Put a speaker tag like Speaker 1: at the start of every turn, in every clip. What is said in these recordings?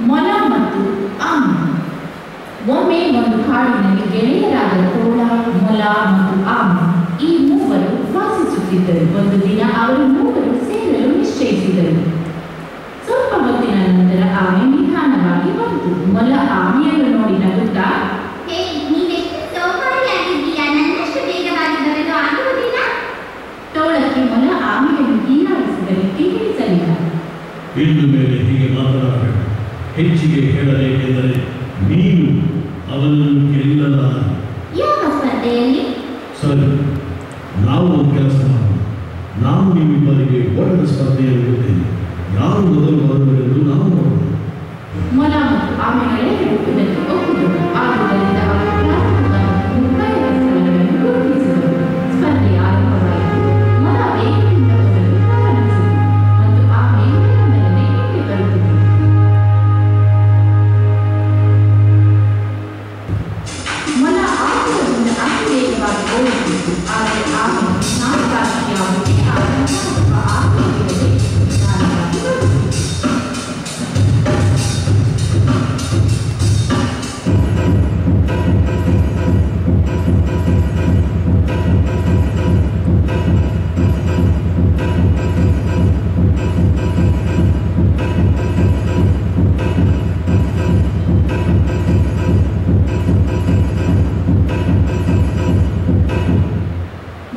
Speaker 1: ಮೊಲ ಮತ್ತು ಆಮೆ. ಒಮ್ಮೆ ಒಂದು ಕಾಡಿನಲ್ಲಿ ಗೆಳೆಯರಾದ ತೋಳ, ಮೊಲ ಮತ್ತು ಆಮೆ ಈ ಮೂವರು ವಾಸಿಸುತ್ತಿದ್ದರು. ಒಂದು ದಿನ ಅವರು ಮೂವರು ಸೇರಲು ನಿಶ್ಚಯಿಸಿದರು. ಸ್ವಲ್ಪ ಹೊತ್ತಿನ ನಂತರ ಆಮೆ ನಿಧಾನವಾಗಿ ಬಂತು. ಮೊಲ ಆಮೆಯನ್ನು ನೋಡಿ ನಗುತ್ತಾ, ತೋಳಕ್ಕೆ ಮೊಲ ಆಮೆಯನ್ನು ಹೀಯಾಳಿಸಿದರೆ ತೀರಿಸಲಿಲ್ಲ.
Speaker 2: ಇನ್ನು ಮೇಲೆ ಹೀಗೆ ಮಾತನಾಡಬೇಡ. ಹೆಚ್ಚಿಗೆ ಹೇಳಬೇಕೆಂದರೆ ನೀನು ಅವನನ್ನು ಗೆಲ್ಲಲ್ಲ.
Speaker 3: ಯಾವ ಸ್ಪರ್ಧೆಯಲ್ಲಿ?
Speaker 2: ಸರಿ, ನಾವು ಒಂದು ಕೆಲಸ ಮಾಡೋಣ. ನಾನು ನಿಮ್ಮಿಬ್ಬರಿಗೆ ಓಟದ ಸ್ಪರ್ಧೆಯನ್ನು ಇಡುತ್ತೇನೆ. ಯಾರು ಮೊದಲು ಬರುವುದೆಂದು ನಾವು ನೋಡೋಣ.
Speaker 1: ಮೊಲ ಮತ್ತು ಆಮೆಗಳೇ ಇದಕ್ಕೆ ಒಪ್ಪಿದರು. ಆದುದರಿಂದ ಅವರು ಪ್ರಾರಂಭದ ಮುಕ್ತಾಯದ ಸ್ಥಳಗಳನ್ನು ಗುರುತಿಸಿದರು. ಸ್ಪರ್ಧೆ ಆರಂಭವಾಯಿತು. ಮೊಲ ವೇಗದಿಂದ ಓಡಲು ಪ್ರಾರಂಭಿಸಿತು ಮತ್ತು ಆಮೆ ಮೆಲ್ಲನೆ ಹಿಂದೆ ಬರುತ್ತಿತ್ತು. ಮೊಲ ಆಮೆಯಿಂದ ಅತಿ ವೇಗವಾಗಿ ಓಡುತ್ತಿತ್ತು. ಆದರೆ ಆಮೆ ನಾಲ್ಕಾಗಿ ಯಾವುದೇ ಆತಂಕ ಅಥವಾ ಆತಂಕವಿಲ್ಲದೆ ನಿಧಾನವಾಗಿ ಬರುತ್ತಿತ್ತು.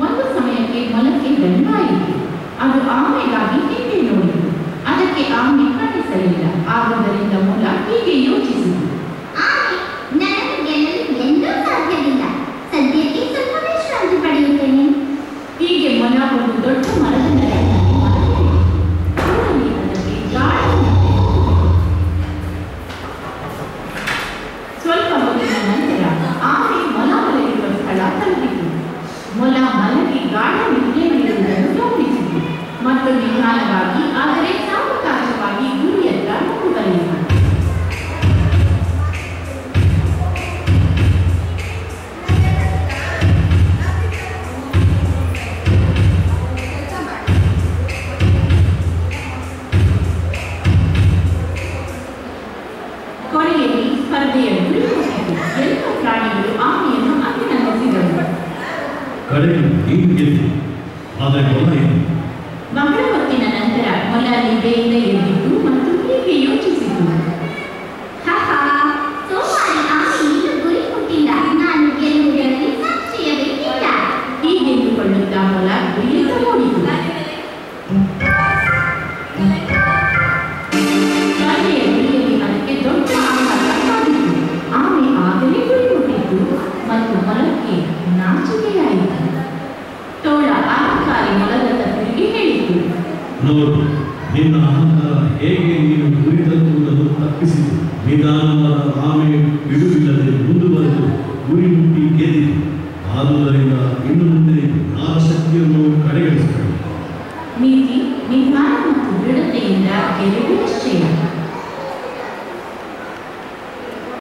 Speaker 1: ಒಂದು ಸಮಯಕ್ಕೆ ಮೊಲಕ್ಕೆ ದಣಿವಾಯಿತು. ಅದು ಆಮೆಗಾಗಿ ಹಿಂದೆ ನೋಡಿತು. ಅದಕ್ಕೆ ಆಮೆ ಕಾಣಿಸಲಿಲ್ಲ. ಆದುದರಿಂದ ಮೊಲ ಹೀಗೆ ಯೋಚಿಸಿತು,
Speaker 3: ನನಗೆ ಗೆಲ್ಲಲು ಎಂದೂ ಸಾಧ್ಯವಿಲ್ಲ. ಸದ್ಯಕ್ಕೆ ಸ್ವಲ್ಪ ವಿಶ್ರಾಂತಿ ಪಡೆಯುತ್ತೇನೆ.
Speaker 1: ಹೀಗೆ ಮೊಲ ಒಂದು ದೊಡ್ಡ ಮರದ ನೆರಳಿನಲ್ಲಿ ಮಲಗಿತು. ಕೂಡಲೇ ಅದಕ್ಕೆ ಗಾಳಿ ಸ್ವಲ್ಪ ಹೊತ್ತಿನ ನಂತರ ಆಮೆ ಮೊಲ ಮಲಗಿರುವ ಸ್ಥಳ ತಲುಪಿತು. ಮೊಲ ಮಲಗಿ ಗಾಢ ನಿದ್ರೆಯಲ್ಲಿರುವುದನ್ನು ಗಮನಿಸಿತು ಮತ್ತು ನಿಧಾನವಾಗಿ ಆದರೆ ಸಾವಕಾಶವಾಗಿ ಗುರಿಯತ್ತ ಮುಂದುವರಿಯಿತು. ಕೊನೆಯಲ್ಲಿ ಸ್ಪರ್ಧೆಯ ಗುರಿ ಮುಗಿಯಿತು. ಎಲ್ಲ ಪ್ರಾಣಿಗಳು ಆಮೆಯನ್ನು ಅಭಿನಂದಿಸಿದವು.
Speaker 2: ಕಡೆಗೆ ನೀನು ಗೆದ್ದೆ, ಆದರೆ ಮೊಲ ಏನು?
Speaker 1: ಬಹಳ ಹೊತ್ತಿನ ನಂತರ ಮೊಲ ನಿದ್ದೆಯಿಂದ ಎದ್ದಿತು ಮತ್ತು ಹೀಗೆ ಯೋಚಿಸಿತು,
Speaker 3: ಸೋಮಾರಿ ಆಮೆ ಇನ್ನೂ ಗುರಿ ಮುಟ್ಟಿಲ್ಲ. ನಾನು ಗೆಲ್ಲುವುದರಲ್ಲಿ ಸಂಶಯವೇ ಇಲ್ಲ.
Speaker 1: ಹೀಗೆಂದುಕೊಳ್ಳುತ್ತಾ ಮೊಲ ಗುರಿಯತ್ತ ಓಡಿತು. ಸ್ಪರ್ಧೆಯ ಗುರಿಯಲ್ಲಿ ಅದಕ್ಕೆ ದೊಡ್ಡ ಆಘಾತ ಕಾದಿತು. ಆಮೆ ಆಗಲೇ ಗುರಿ ಮುಟ್ಟಿತು ಮತ್ತು ಮೊಲಕ್ಕೆ ನಾಚಿಕೆಯಾಯಿತು. ತೋಳ ಅಹಂಕಾರಿ ಮೊಲದತ್ತ ತಿರುಗಿ ಹೇಳಿತು,
Speaker 2: ನೋಡು, ನಿನ್ನ ಅಹಂಕಾರ ಹೇಗೆ ನೀನು ಗುರಿ ತಲುಪುವುದನ್ನು ತಪ್ಪಿಸಿತು. ನಿಧಾನವಾದ ಆಮೆ ಬಿಡುವಿಕೆ